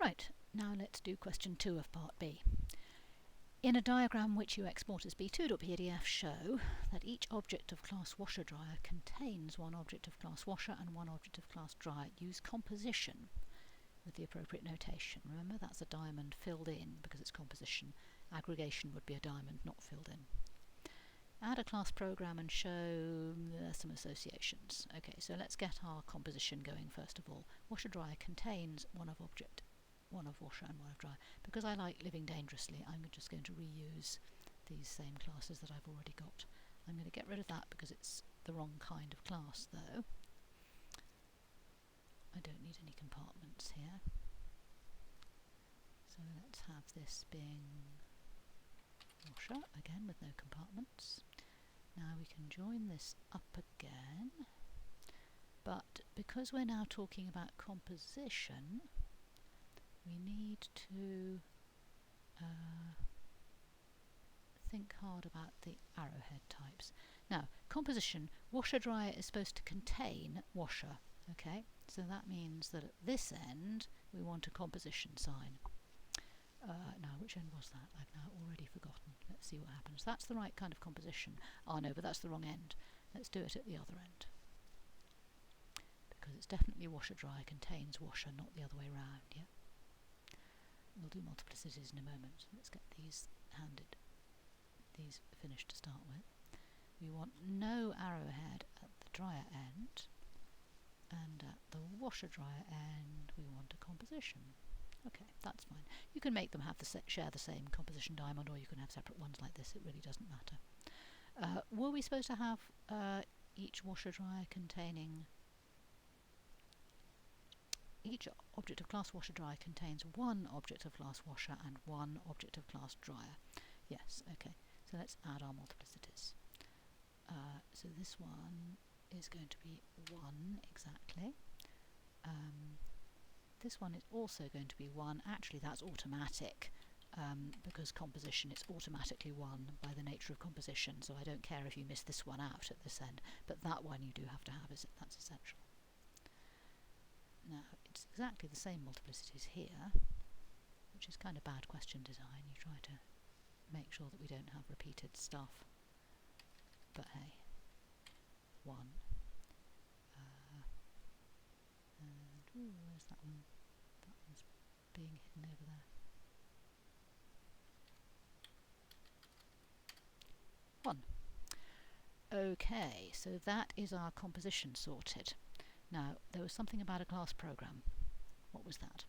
Right, now let's do question 2 of part B. In a diagram which you export as b2.pdf, show that each object of class washer dryer contains one object of class washer and one object of class dryer. Use composition with the appropriate notation. Remember, that's a diamond filled in because it's composition. Aggregation would be a diamond not filled in. Add a class program and show some associations. Okay, so let's get our composition going first of all. Washer dryer contains one of object, one of washer and one of dryer. Because I like living dangerously, I'm just going to reuse these same classes that I've already got. I'm going to get rid of that because it's the wrong kind of class though. I don't need any compartments here. So let's have this being washer, again with no compartments. Now we can join this up again, but because we're now talking about composition, we need to think hard about the arrowhead types. Now, composition, washer dryer is supposed to contain washer, okay? So that means that at this end we want a composition sign. Now, which end was that? I've now already forgotten. Let's see what happens. That's the right kind of composition. Oh no, but that's the wrong end. Let's do it at the other end. Because it's definitely washer dryer contains washer, not the other way round, yeah? We'll do multiplicities in a moment. Let's get these finished to start with. We want no arrowhead at the dryer end, and at the washer dryer end we want a composition. Okay, that's fine. You can make them have share the same composition diamond, or you can have separate ones like this. It really doesn't matter. Were we supposed to have each washer dryer containing each object of class washer dryer contains one object of class washer and one object of class dryer? Yes, okay. So let's add our multiplicities. So this one is going to be 1 exactly. This one is also going to be 1. Actually, that's automatic because composition, it's automatically 1 by the nature of composition. So I don't care if you miss this one out at this end, but that one you do have to have. That's essential. Now, it's exactly the same multiplicities here, which is kind of bad question design. You try to make sure that we don't have repeated stuff. But hey, 1. And ooh, where's that one? That one's being hidden over there. 1. Okay, so that is our composition sorted. Now, there was something about a class program. What was that?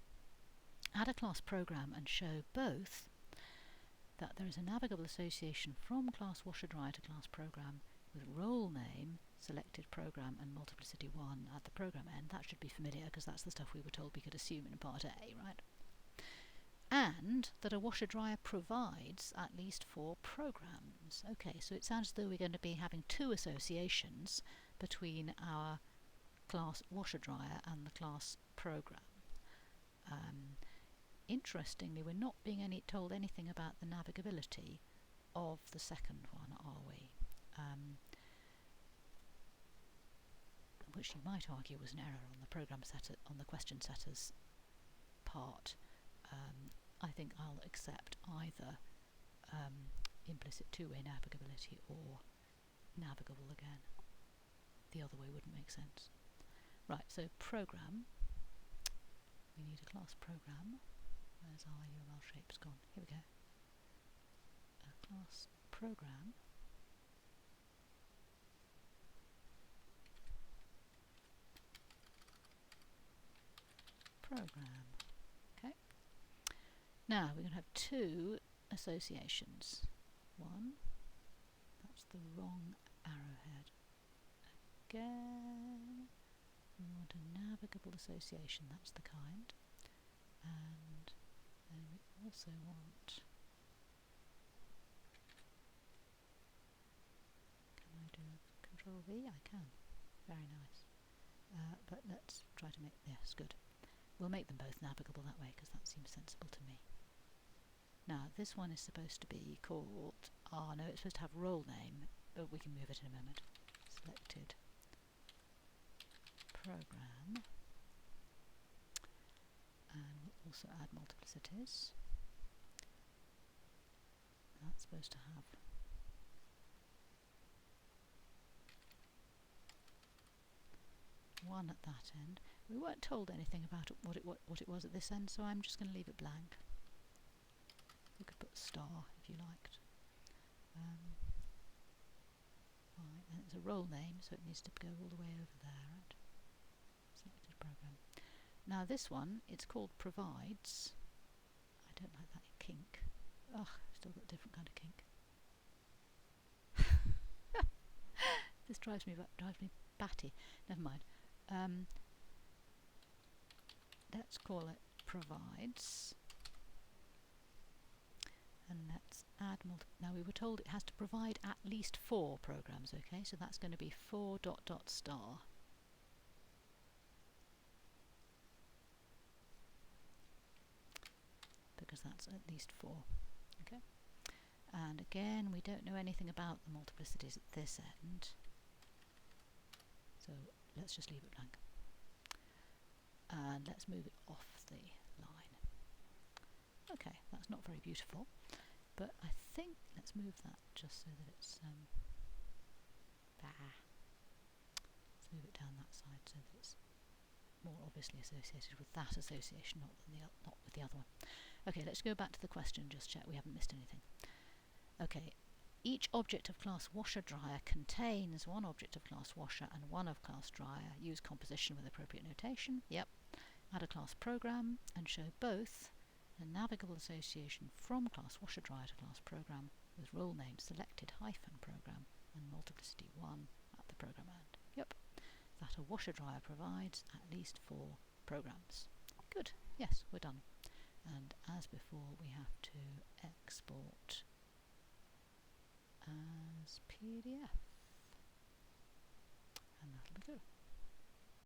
Add a class program and show both that there is a navigable association from class washer dryer to class program with role name, selected program and multiplicity 1 at the program end. That should be familiar because that's the stuff we were told we could assume in part A, right? And that a washer dryer provides at least 4 programs. Okay, so it sounds as though we're going to be having 2 associations between our class washer dryer and the class program. Interestingly, we're not being told anything about the navigability of the second one, are we? Which you might argue was an error on the program setter, on the question setter's part. I think I'll accept either implicit two-way navigability or navigable again. The other way wouldn't make sense. Right, so program. We need a class program. Where's our UML shapes gone? Here we go. A class program. Program. Okay. Now we're going to have 2 associations. 1. That's the wrong arrowhead. Again. We want a navigable association. That's the kind. And then we also want. Can I do Control V? I can. Very nice. But let's try to make this good. We'll make them both navigable that way because that seems sensible to me. Now this one is supposed to be called, no, it's supposed to have role name, but we can move it in a moment. Selected program, and we'll also add multiplicities. That's supposed to have one at that end. We weren't told anything about what it was at this end, so I'm just going to leave it blank. You could put star if you liked. Right, and it's a role name, so it needs to go all the way over there, right? Selected program. Now this one, it's called provides. I don't like that kink. Ugh, still got a different kind of kink. This drives me batty. Never mind. Let's call it provides. And let's add now we were told it has to provide at least 4 programs, okay? So that's going to be 4 ... star. Because that's at least 4, okay? And again, we don't know anything about the multiplicities at this end, so let's just leave it blank. And let's move it off the line. Okay, that's not very beautiful, but I think let's move that just so that it's let's move it down that side so that it's more obviously associated with that association, not with the other one. Okay, let's go back to the question, just check we haven't missed anything. Okay, each object of class washer dryer contains one object of class washer and one of class dryer. Use composition with appropriate notation. Yep. Add a class program and show both a navigable association from class washer dryer to class program with role name selected hyphen program and multiplicity 1 at the program end. Yep. That a washer dryer provides at least 4 programs. Good. Yes, we're done. And as before, we have to export as PDF.